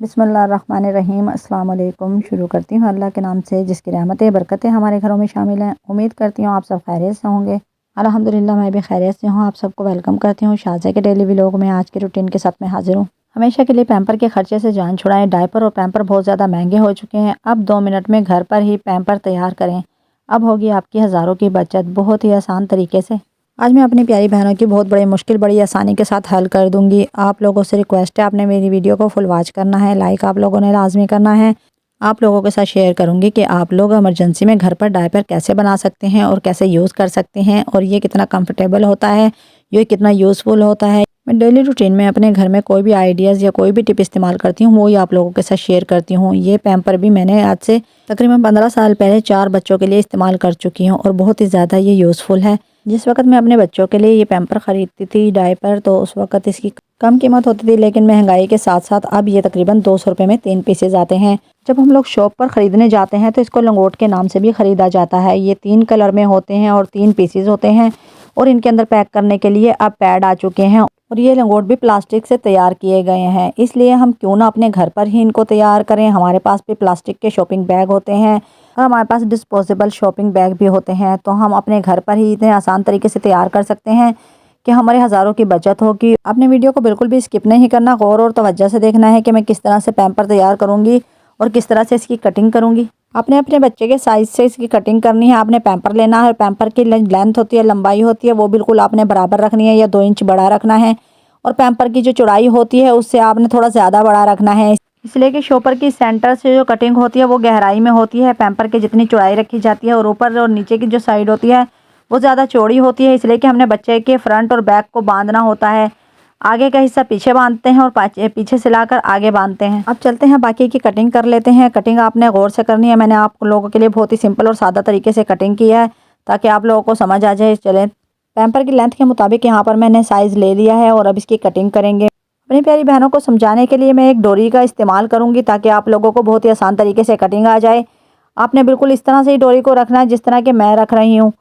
बिस्मिल्लाहिर्रहमानिर्रहीम अस्सलाम वालेकुम। शुरू करती हूँ अल्लाह के नाम से जिसकी रहमतें बरकतें हमारे घरों में शामिल हैं। उम्मीद करती हूँ आप सब खैरियत से होंगे। अल्हम्दुलिल्लाह मैं भी खैरियत से हूँ। आप सबको वेलकम करती हूँ शाज़ा के डेली व्लॉग में। आज के रूटीन के साथ मैं हाजिर हूँ। हमेशा के लिए पैम्पर के खर्चे से जान छुड़ाएं। डायपर और पैम्पर बहुत ज़्यादा महंगे हो चुके हैं। अब 2 मिनट में घर पर ही पैम्पर तैयार करें। अब होगी आपकी हज़ारों की बचत बहुत ही आसान तरीके से। आज मैं अपनी प्यारी बहनों की बहुत बड़ी मुश्किल बड़ी आसानी के साथ हल कर दूंगी। आप लोगों से रिक्वेस्ट है, आपने मेरी वीडियो को फुल वॉच करना है, लाइक आप लोगों ने लाजमी करना है। आप लोगों के साथ शेयर करूंगी कि आप लोग इमरजेंसी में घर पर डायपर कैसे बना सकते हैं और कैसे यूज़ कर सकते हैं और ये कितना कंफर्टेबल होता है, ये कितना यूज़फुल होता है। मैं डेली रूटीन में अपने घर में कोई भी आइडियाज़ या कोई भी टिप इस्तेमाल करती हूँ वो ही आप लोगों के साथ शेयर करती हूँ। ये पैम्पर भी मैंने आज से तकरीबन 15 साल पहले 4 बच्चों के लिए इस्तेमाल कर चुकी हूँ और बहुत ही ज़्यादा ये यूज़फुल है। जिस वक्त मैं अपने बच्चों के लिए ये पैम्पर ख़रीदती थी डायपर, तो उस वक्त इसकी कम कीमत होती थी, लेकिन महंगाई के साथ साथ अब ये तकरीबन 200 रुपये में 3 पीसेज आते हैं। जब हम लोग शॉप पर ख़रीदने जाते हैं तो इसको लंगोट के नाम से भी ख़रीदा जाता है। ये 3 कलर में होते हैं और 3 पीसेज होते हैं और इनके अंदर पैक करने के लिए अब पैड आ चुके हैं और ये लंगोट भी प्लास्टिक से तैयार किए गए हैं। इसलिए हम क्यों ना अपने घर पर ही इनको तैयार करें। हमारे पास भी प्लास्टिक के शॉपिंग बैग होते हैं और हमारे पास डिस्पोजेबल शॉपिंग बैग भी होते हैं, तो हम अपने घर पर ही इतने आसान तरीके से तैयार कर सकते हैं कि हमारे हज़ारों की बचत होगी। आपने वीडियो को बिल्कुल भी स्किप नहीं करना, गौर और तवज्जो से देखना है कि मैं किस तरह से पैम्पर तैयार करूँगी और किस तरह से इसकी कटिंग करूँगी। आपने अपने बच्चे के साइज़ से इसकी कटिंग करनी है। आपने पैम्पर लेना है और पैम्पर की लेंथ होती है, लंबाई होती है, वो बिल्कुल आपने बराबर रखनी है या 2 इंच बड़ा रखना है और पैम्पर की जो चौड़ाई होती है उससे आपने थोड़ा ज़्यादा बड़ा रखना है, इसलिए कि शॉपर की सेंटर से जो कटिंग होती है वो गहराई में होती है। पैम्पर की जितनी चौड़ाई रखी जाती है और ऊपर और नीचे की जो साइड होती है वो ज़्यादा चौड़ी होती है, इसलिए कि हमने बच्चे के फ्रंट और बैक को बांधना होता है। आगे का हिस्सा पीछे बांधते हैं और पीछे से लाकर आगे बांधते हैं। अब चलते हैं बाकी की कटिंग कर लेते हैं। कटिंग आपने गौर से करनी है। मैंने आप लोगों के लिए बहुत ही सिंपल और सादा तरीके से कटिंग की है ताकि आप लोगों को समझ आ जाए। चलें, पैम्पर की लेंथ के मुताबिक यहाँ पर मैंने साइज़ ले लिया है और अब इसकी कटिंग करेंगे। अपनी प्यारी बहनों को समझाने के लिए मैं एक डोरी का इस्तेमाल करूँगी ताकि आप लोगों को बहुत ही आसान तरीके से कटिंग आ जाए। आपने बिल्कुल इस तरह से ही डोरी को रखना है जिस तरह के मैं रख रही हूँ।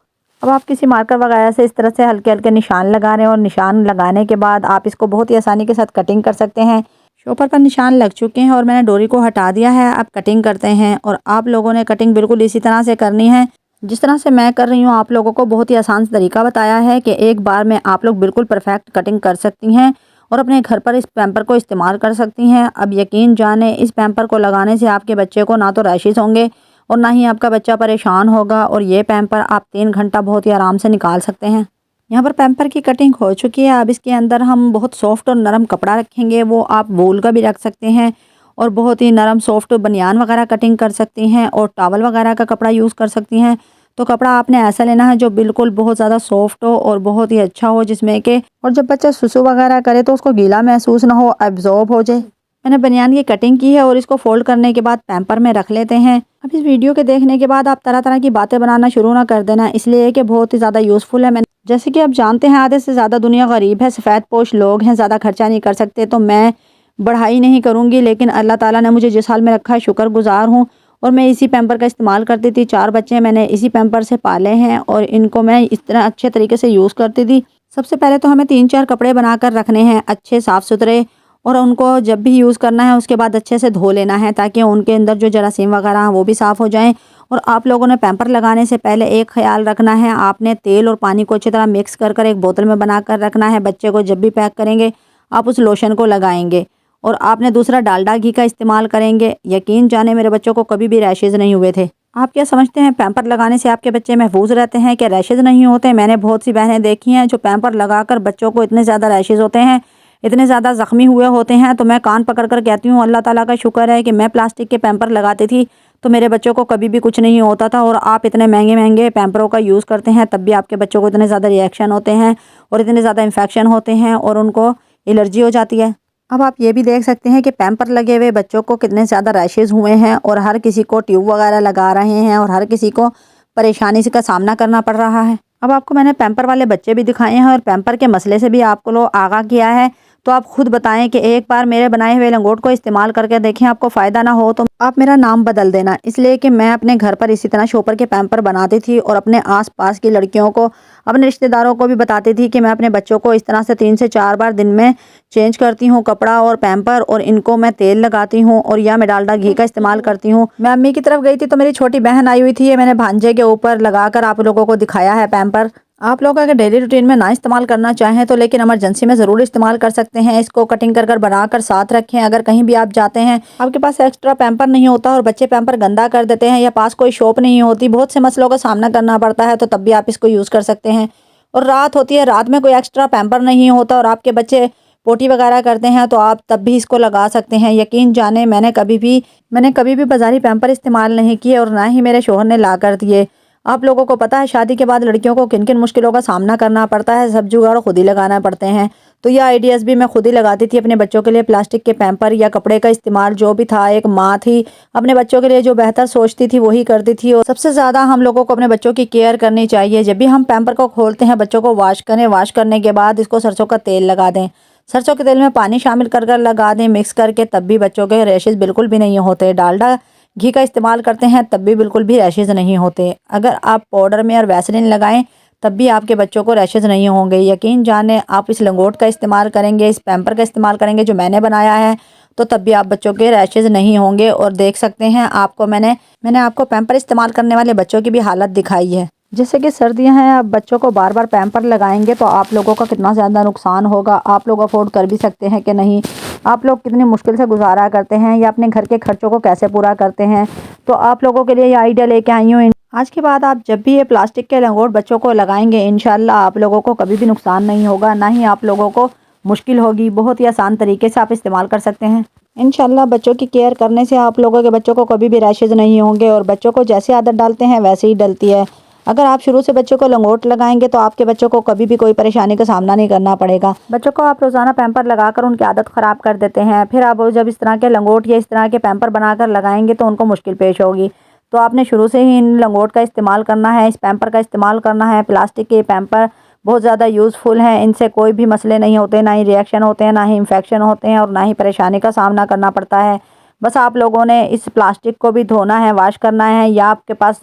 अब आप किसी मार्कर वगैरह से इस तरह से हल्के हल्के निशान लगा रहे हैं और निशान लगाने के बाद आप इसको बहुत ही आसानी के साथ कटिंग कर सकते हैं। शॉपर पर निशान लग चुके हैं और मैंने डोरी को हटा दिया है। अब कटिंग करते हैं और आप लोगों ने कटिंग बिल्कुल इसी तरह से करनी है जिस तरह से मैं कर रही हूँ। आप लोगों को बहुत ही आसान तरीका बताया है कि एक बार में आप लोग बिल्कुल परफेक्ट कटिंग कर सकती हैं और अपने घर पर इस पैम्पर को इस्तेमाल कर सकती हैं। अब यकीन जाने इस पैम्पर को लगाने से आपके बच्चे को ना तो रैशेज़ होंगे और ना ही आपका बच्चा परेशान होगा और ये पैम्पर आप 3 घंटा बहुत ही आराम से निकाल सकते हैं। यहाँ पर पैम्पर की कटिंग हो चुकी है। अब इसके अंदर हम बहुत सॉफ्ट और नरम कपड़ा रखेंगे, वो आप वूल का भी रख सकते हैं और बहुत ही नरम सॉफ्ट बनियान वगैरह कटिंग कर सकती हैं और टॉवल वगैरह का कपड़ा यूज़ कर सकती हैं। तो कपड़ा आपने ऐसा लेना है जो बिल्कुल बहुत ज़्यादा सॉफ्ट हो और बहुत ही अच्छा हो, जिसमें कि और जब बच्चा सुसु वगैरह करे तो उसको गीला महसूस ना हो, एब्जॉर्ब हो जाए। मैंने बनियान की कटिंग की है और इसको फोल्ड करने के बाद पैम्पर में रख लेते हैं। अब इस वीडियो के देखने के बाद आप तरह तरह की बातें बनाना शुरू ना कर देना, इसलिए कि बहुत ही ज़्यादा यूज़फुल है। मैंने जैसे कि आप जानते हैं आधे से ज़्यादा दुनिया गरीब है, सफ़ेद पोश लोग हैं, ज़्यादा खर्चा नहीं कर सकते, तो मैं बढ़ाई नहीं करूँगी। लेकिन अल्लाह ताला ने मुझे जिस हाल में रखा है शुक्रगुजार हूँ और मैं इसी पैम्पर का इस्तेमाल करती थी। 4 बच्चे मैंने इसी पैम्पर से पाले हैं और इनको मैं इस तरह अच्छे तरीके से यूज़ करती थी। सबसे पहले तो हमें 3-4 कपड़े बनाकर रखने हैं अच्छे साफ़ सुथरे और उनको जब भी यूज़ करना है उसके बाद अच्छे से धो लेना है ताकि उनके अंदर जो जरासीम वगैरह हैं वो भी साफ़ हो जाएं। और आप लोगों ने पैम्पर लगाने से पहले एक ख्याल रखना है, आपने तेल और पानी को अच्छी तरह मिक्स कर कर एक बोतल में बना कर रखना है। बच्चे को जब भी पैक करेंगे आप उस लोशन को लगाएंगे और आपने दूसरा डालडा घी का इस्तेमाल करेंगे। यकीन जाने मेरे बच्चों को कभी भी रैशेज़ नहीं हुए थे। आप क्या समझते हैं पैम्पर लगाने से आपके बच्चे महफूज रहते हैं कि रैशेज़ नहीं होते? मैंने बहुत सी बहनें देखी हैं जो पैम्पर लगाकर बच्चों को इतने ज़्यादा रैशेज़ होते हैं, इतने ज़्यादा ज़ख्मी हुए होते हैं, तो मैं कान पकड़ कर कहती हूँ अल्लाह ताला का शुक्र है कि मैं प्लास्टिक के पैम्पर लगाती थी तो मेरे बच्चों को कभी भी कुछ नहीं होता था। और आप इतने महंगे महंगे पैम्परों का यूज़ करते हैं तब भी आपके बच्चों को इतने ज़्यादा रिएक्शन होते हैं और इतने ज़्यादा इन्फेक्शन होते हैं और उनको एलर्जी हो जाती है। अब आप ये भी देख सकते हैं कि पैम्पर लगे हुए बच्चों को कितने ज़्यादा रैशेज़ हुए हैं और हर किसी को ट्यूब वगैरह लगा रहे हैं और हर किसी को परेशानी से का सामना करना पड़ रहा है। अब आपको मैंने पैम्पर वाले बच्चे भी दिखाए हैं और पैम्पर के मसले से भी आपको लोग आगाह किया है, तो आप खुद बताएं कि एक बार मेरे बनाए हुए लंगोट को इस्तेमाल करके देखें, आपको फ़ायदा ना हो तो आप मेरा नाम बदल देना। इसलिए कि मैं अपने घर पर इसी तरह शॉपर के पैम्पर बनाती थी और अपने आस-पास की लड़कियों को, अपने रिश्तेदारों को भी बताती थी कि मैं अपने बच्चों को इस तरह से 3 से 4 बार दिन में चेंज करती हूँ कपड़ा और पैम्पर, और इनको मैं तेल लगाती हूँ और या मैं डालडा घी का इस्तेमाल करती हूँ। मैं अम्मी की तरफ गई थी तो मेरी छोटी बहन आई हुई थी, ये मैंने भांजे के ऊपर लगाकर आप लोगों को दिखाया है पैम्पर। आप लोग अगर डेली रूटीन में ना इस्तेमाल करना चाहें तो लेकिन इमरजेंसी में ज़रूर इस्तेमाल कर सकते हैं। इसको कटिंग कर बनाकर साथ रखें। अगर कहीं भी आप जाते हैं, आपके पास एक्स्ट्रा पैम्पर नहीं होता और बच्चे पैम्पर गंदा कर देते हैं या पास कोई शॉप नहीं होती, बहुत से मसलों का सामना करना पड़ता है, तो तब भी आप इसको यूज़ कर सकते हैं। और रात होती है, रात में कोई एक्स्ट्रा पैम्पर नहीं होता और आपके बच्चे पोटी वगैरह करते हैं तो आप तब भी इसको लगा सकते हैं। यकीन जाने मैंने कभी भी बाज़ारी पैम्पर इस्तेमाल नहीं किए और ना ही मेरे शौहर ने ला कर दिए। आप लोगों को पता है शादी के बाद लड़कियों को किन किन मुश्किलों का सामना करना पड़ता है, सब जुगाड़ खुद ही लगाना पड़ते हैं। तो ये आइडियाज़ भी मैं खुद ही लगाती थी अपने बच्चों के लिए। प्लास्टिक के पैम्पर या कपड़े का इस्तेमाल जो भी था, एक माँ थी, अपने बच्चों के लिए जो बेहतर सोचती थी वही करती थी। और सबसे ज़्यादा हम लोगों को अपने बच्चों की केयर करनी चाहिए। जब भी हम पैम्पर को खोलते हैं, बच्चों को वॉश करें, वॉश करने के बाद इसको सरसों का तेल लगा दें। सरसों के तेल में पानी शामिल कर लगा दें मिक्स करके, तब भी बच्चों के रैशेज़ बिल्कुल भी नहीं होते। डालडा घी का इस्तेमाल करते हैं तब भी बिल्कुल भी रैशेज़ नहीं होते। अगर आप पाउडर में और वैसलीन लगाएं तब भी आपके बच्चों को रैशेज़ नहीं होंगे। यकीन जाने आप इस लंगोट का इस्तेमाल करेंगे, इस पैम्पर का इस्तेमाल करेंगे जो मैंने बनाया है, तो तब भी आप बच्चों के रैशेज़ नहीं होंगे। और देख सकते हैं आपको मैंने आपको पैम्पर इस्तेमाल करने वाले बच्चों की भी हालत दिखाई है। जैसे कि सर्दियां हैं, आप बच्चों को बार बार पैम्पर लगाएंगे तो आप लोगों का कितना ज़्यादा नुकसान होगा। आप लोग अफोर्ड कर भी सकते हैं कि नहीं, आप लोग कितनी मुश्किल से गुजारा करते हैं या अपने घर के खर्चों को कैसे पूरा करते हैं। तो आप लोगों के लिए ये आइडिया लेके आई हूँ। आज के बाद आप जब भी ये प्लास्टिक के लंगोट बच्चों को लगाएंगे, इंशाल्लाह आप लोगों को कभी भी नुकसान नहीं होगा, ना ही आप लोगों को मुश्किल होगी। बहुत ही आसान तरीके से आप इस्तेमाल कर सकते हैं। इंशाल्लाह बच्चों की केयर करने से आप लोगों के बच्चों को कभी भी रैशेज़ नहीं होंगे और बच्चों को जैसे आदत डालते हैं वैसे ही डलती है। अगर आप शुरू से बच्चों को लंगोट लगाएंगे तो आपके बच्चों को कभी भी कोई परेशानी का सामना नहीं करना पड़ेगा। बच्चों को आप रोज़ाना पैम्पर लगाकर उनकी आदत ख़राब कर देते हैं, फिर आप जब इस तरह के लंगोट या इस तरह के पैम्पर बनाकर लगाएंगे तो उनको मुश्किल पेश होगी। तो आपने शुरू से ही इन लंगोट का इस्तेमाल करना है, इस पैम्पर का इस्तेमाल करना है। प्लास्टिक के पैम्पर बहुत ज़्यादा यूज़फुल हैं, इनसे कोई भी मसले नहीं होते, ना ही रिएक्शन होते हैं, ना ही इन्फेक्शन होते हैं और ना ही परेशानी का सामना करना पड़ता है। बस आप लोगों ने इस प्लास्टिक को भी धोना है, वॉश करना है, या आपके पास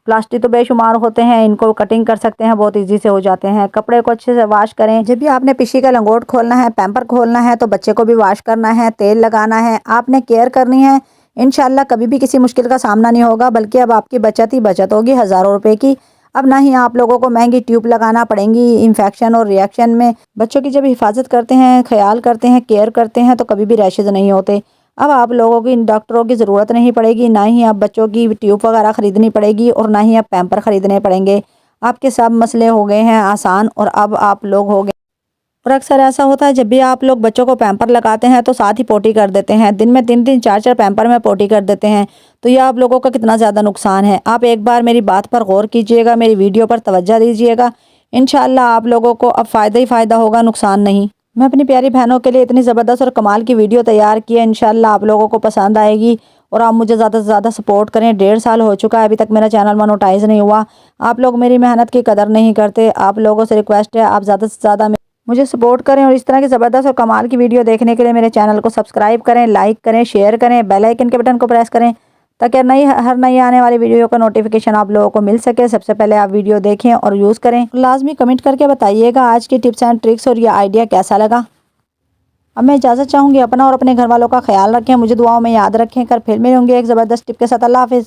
प्लास्टिक तो बेशुमार होते हैं, इनको कटिंग कर सकते हैं, बहुत इजी से हो जाते हैं। कपड़े को अच्छे से वॉश करें। जब भी आपने पिशी का लंगोट खोलना है, पैम्पर खोलना है, तो बच्चे को भी वॉश करना है, तेल लगाना है, आपने केयर करनी है। इंशाल्लाह कभी भी किसी मुश्किल का सामना नहीं होगा, बल्कि अब आपकी बचत ही बचत होगी हज़ारों रुपए की। अब ना ही आप लोगों को महंगी ट्यूब लगाना पड़ेंगी इन्फेक्शन और रिएक्शन में। बच्चों की जब हिफाजत करते हैं, ख्याल करते हैं, केयर करते हैं तो कभी भी रैशेज़ नहीं होते। अब आप लोगों की इन डॉक्टरों की ज़रूरत नहीं पड़ेगी, ना ही आप बच्चों की ट्यूब वगैरह ख़रीदनी पड़ेगी और ना ही आप पैम्पर ख़रीदने पड़ेंगे। आपके सब मसले हो गए हैं आसान और अब आप लोग हो गए। और अक्सर ऐसा होता है जब भी आप लोग बच्चों को पैम्पर लगाते हैं तो साथ ही पोटी कर देते हैं, दिन में 3-3 4-4 पैम्पर में पोटी कर देते हैं। तो ये आप लोगों का कितना ज़्यादा नुकसान है। आप एक बार मेरी बात पर गौर कीजिएगा, मेरी वीडियो पर तवज्जो दीजिएगा। इंशाल्लाह आप लोगों को अब फ़ायदा ही फ़ायदा होगा, नुकसान नहीं। मैं अपनी प्यारी बहनों के लिए इतनी ज़बरदस्त और कमाल की वीडियो तैयार की है, इंशाल्लाह आप लोगों को पसंद आएगी और आप मुझे ज़्यादा से ज़्यादा सपोर्ट करें। 1.5 साल हो चुका है, अभी तक मेरा चैनल मोनेटाइज नहीं हुआ। आप लोग मेरी मेहनत की कदर नहीं करते। आप लोगों से रिक्वेस्ट है, आप ज़्यादा से ज़्यादा मुझे सपोर्ट करें और इस तरह की ज़बरदस्त और कमाल की वीडियो देखने के लिए मेरे चैनल को सब्सक्राइब करें, लाइक करें, शेयर करें, बेल आइकन के बटन को प्रेस करें ताकि हर नई आने वाली वीडियो का नोटिफिकेशन आप लोगों को मिल सके। सबसे पहले आप वीडियो देखें और यूज़ करें। लाजमी कमेंट करके बताइएगा आज की टिप्स एंड ट्रिक्स और ये आइडिया कैसा लगा। अब मैं इजाज़त चाहूँगी, अपना और अपने घर वालों का ख्याल रखें, मुझे दुआओं में याद रखें। कर फिर मिलूंगी एक ज़बरदस्त टिप के साथ। अल्लाह हाफिज़।